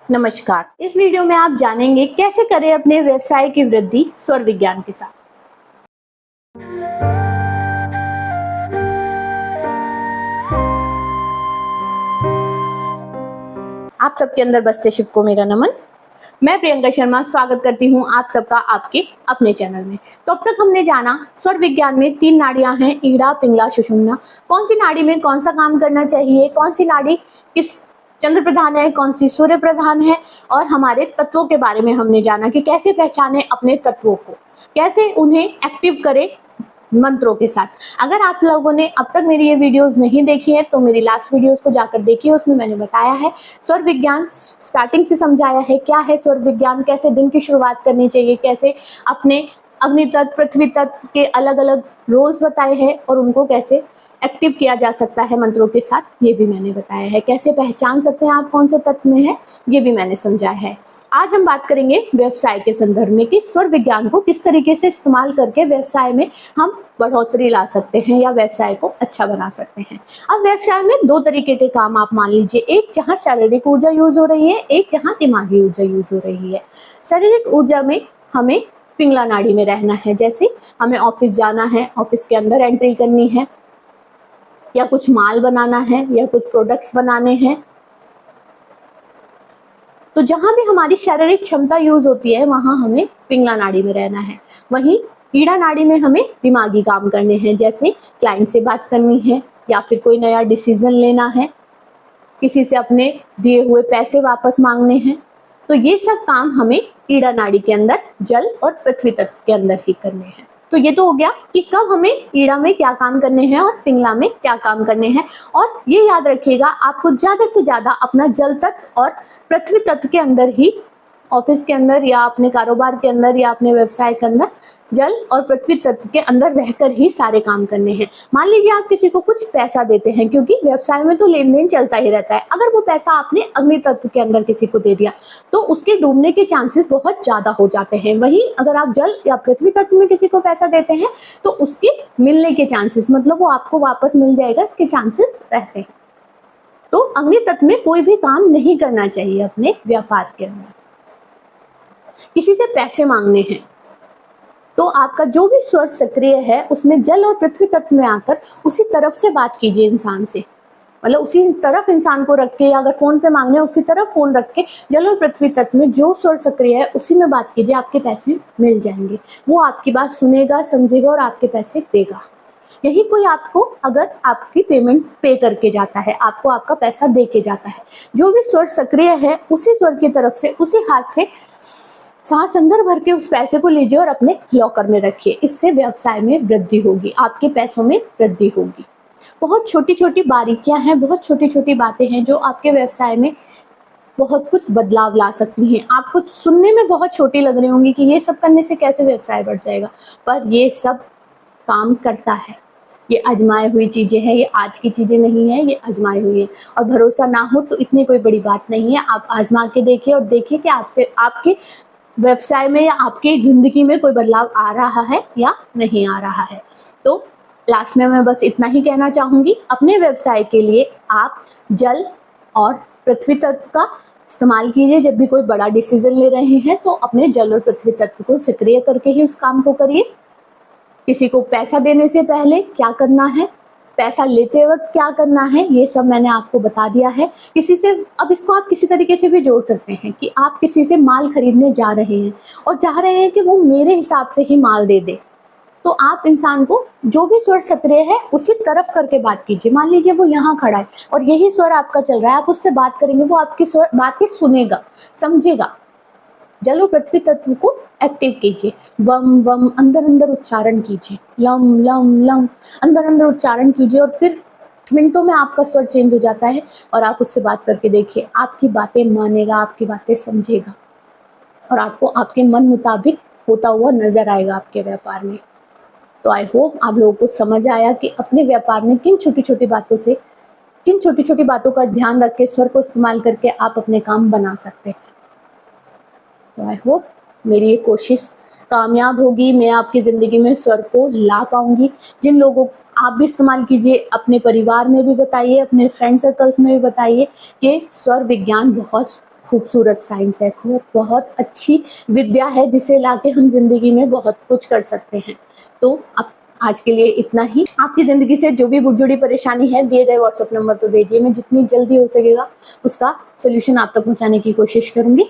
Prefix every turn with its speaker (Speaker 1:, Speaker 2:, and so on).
Speaker 1: नमस्कार। इस वीडियो में आप जानेंगे कैसे करें अपने व्यवसाय की वृद्धि स्वर विज्ञान के साथ। आप सबके अंदर बसते शिव को मेरा नमन। मैं प्रियंका शर्मा स्वागत करती हूं आप सबका आपके अपने चैनल में। तो अब तक हमने जाना स्वर विज्ञान में 3 नाड़ियां हैं, ईड़ा, पिंगला, सुषुम्ना। कौन सी नाड़ी में कौन सा काम करना चाहिए, कौन सी नाड़ी किस चंद्र प्रधान है, कौन सी सूर्य प्रधान है, और हमारे तत्वों के बारे में हमने जाना कि कैसे पहचाने अपने तत्वों को, कैसे उन्हें एक्टिव करें मंत्रों के साथ। अगर आप लोगों ने अब तक मेरी ये वीडियोस नहीं देखी है तो मेरी लास्ट वीडियोस को जाकर देखिए, उसमें मैंने बताया है स्वर विज्ञान स्टार्टिंग से समझाया है क्या है स्वर विज्ञान, कैसे दिन की शुरुआत करनी चाहिए, कैसे अपने अग्नि तत्व, पृथ्वी तत्व के अलग अलग रोल्स बताए हैं और उनको कैसे एक्टिव किया जा सकता है मंत्रों के साथ, ये भी मैंने बताया है। कैसे पहचान सकते हैं आप कौन से तत्व में है, ये भी मैंने समझाया है। आज हम बात करेंगे व्यवसाय के संदर्भ में कि स्वर विज्ञान को किस तरीके से इस्तेमाल करके व्यवसाय में हम बढ़ोतरी ला सकते हैं या व्यवसाय को अच्छा बना सकते हैं। अब व्यवसाय में 2 तरीके के काम आप मान लीजिए, एक जहाँ शारीरिक ऊर्जा यूज हो रही है, एक जहाँ दिमागी ऊर्जा यूज हो रही है। शारीरिक ऊर्जा में हमें पिंगला नाड़ी में रहना है, जैसे हमें ऑफिस जाना है, ऑफिस के अंदर एंट्री करनी है, या कुछ माल बनाना है, या कुछ प्रोडक्ट्स बनाने हैं। तो जहां भी हमारी शारीरिक क्षमता यूज होती है वहां हमें पिंगला नाड़ी में रहना है। वहीं ईड़ा नाड़ी में हमें दिमागी काम करने हैं, जैसे क्लाइंट से बात करनी है, या फिर कोई नया डिसीजन लेना है, किसी से अपने दिए हुए पैसे वापस मांगने हैं। तो ये सब काम हमें ईड़ा नाड़ी के अंदर, जल और पृथ्वी तत्व के अंदर ही करने हैं। तो ये तो हो गया कि कब हमें ईड़ा में क्या काम करने हैं और पिंगला में क्या काम करने हैं। और ये याद रखिएगा, आपको ज्यादा से ज्यादा अपना जल तत्व और पृथ्वी तत्व के अंदर ही, ऑफिस के अंदर या अपने कारोबार के अंदर या अपने व्यवसाय के अंदर, जल और पृथ्वी तत्व के अंदर रहकर ही सारे काम करने हैं। मान लीजिए आप किसी को कुछ पैसा देते हैं, क्योंकि व्यवसाय में तो लेन देन चलता ही रहता है। अगर वो पैसा आपने अग्नि तत्व के अंदर किसी को दे दिया तो उसके डूबने के चांसेस बहुत ज्यादा हो जाते हैं। वहीं अगर आप जल या पृथ्वी तत्व में किसी को पैसा देते हैं तो उसके मिलने के चांसेस, मतलब वो आपको वापस मिल जाएगा, इसके चांसेस रहते हैं। तो अग्नि तत्व में कोई भी काम नहीं करना चाहिए अपने व्यापार के अंदर। किसी से पैसे मांगने हैं तो आपका जो भी स्वर सक्रिय है उसमें जल और पृथ्वी तत्व में आकर उसी तरफ से बात कीजिए इंसान से, मतलब उसी तरफ इंसान को रख के, या अगर फोन पे मांगने उसी तरफ फोन रख के जल और पृथ्वी तत्व में जो स्वर सक्रिय है उसी में बात कीजिए, आपके पैसे मिल जाएंगे। वो आपकी बात सुनेगा, समझेगा और आपके पैसे देगा। यही कोई आपको अगर आपकी पेमेंट पे करके जाता है, आपको आपका पैसा दे के जाता है, जो भी स्वर सक्रिय है उसी स्वर की तरफ से, उसी हाथ से सांस अंदर भर के उस पैसे को लीजिए और अपने लॉकर में रखिए। इससे व्यवसाय में वृद्धि होगी, आपके पैसों में वृद्धि होगी। बहुत छोटी छोटी बारीकियां हैं, बहुत छोटी छोटी बातें हैं जो आपके व्यवसाय में बहुत कुछ बदलाव ला सकती हैं। आपको सुनने में बहुत छोटी लग रही होंगी कि ये सब करने से कैसे व्यवसाय बढ़ जाएगा, पर ये सब काम करता है। ये आजमाई हुई चीजें हैं, ये आज की चीजें नहीं है, ये आजमाई हुई है। और भरोसा ना हो तो इतनी कोई बड़ी बात नहीं है, आप आजमा के देखिए और देखिए कि आपसे, आपके व्यवसाय में या आपकी जिंदगी में कोई बदलाव आ रहा है या नहीं आ रहा है। तो लास्ट में मैं बस इतना ही कहना चाहूंगी, अपने व्यवसाय के लिए आप जल और पृथ्वी तत्व का इस्तेमाल कीजिए। जब भी कोई बड़ा डिसीजन ले रहे हैं तो अपने जल और पृथ्वी तत्व को सक्रिय करके ही उस काम को करिए। किसी को पैसा देने से पहले क्या करना है, पैसा लेते वक्त क्या करना है, ये सब मैंने आपको बता दिया है। किसी से, अब इसको आप किसी तरीके से भी जोड़ सकते हैं कि आप किसी से माल खरीदने जा रहे हैं और चाह रहे हैं कि वो मेरे हिसाब से ही माल दे दे, तो आप इंसान को जो भी स्वर सक्रिय है उसी तरफ करके बात कीजिए। मान लीजिए वो यहाँ खड़ा है और यही स्वर आपका चल रहा है, आप उससे बात करेंगे, वो आपकी स्वर बातें सुनेगा, समझेगा। जल और पृथ्वी तत्व को एक्टिव कीजिए। वम वम अंदर अंदर उच्चारण कीजिए, लम लम लम अंदर अंदर उच्चारण कीजिए, और फिर मिनटों में आपका स्वर चेंज हो जाता है। और आप उससे बात करके देखिए, आपकी बातें मानेगा, आपकी बातें समझेगा और आपको आपके मन मुताबिक होता हुआ नजर आएगा आपके व्यापार में। तो आई होप आप लोगों को समझ आया कि अपने व्यापार में किन छोटी छोटी बातों से, किन छोटी छोटी बातों का ध्यान रख के स्वर को इस्तेमाल करके आप अपने काम बना सकते हैं। तो आई होप मेरी ये कोशिश कामयाब होगी, मैं आपकी ज़िंदगी में स्वर को ला पाऊंगी। जिन लोगों, आप भी इस्तेमाल कीजिए, अपने परिवार में भी बताइए, अपने फ्रेंड सर्कल्स में भी बताइए कि स्वर विज्ञान बहुत खूबसूरत साइंस है, खूब बहुत अच्छी विद्या है जिसे लाके हम जिंदगी में बहुत कुछ कर सकते हैं। तो अब आज के लिए इतना ही। आपकी ज़िंदगी से जो भी जुड़ी परेशानी है दिए गए व्हाट्सएप नंबर पर भेजिए, मैं जितनी जल्दी हो सकेगा उसका सॉल्यूशन आप तक पहुंचाने की कोशिश करूंगी।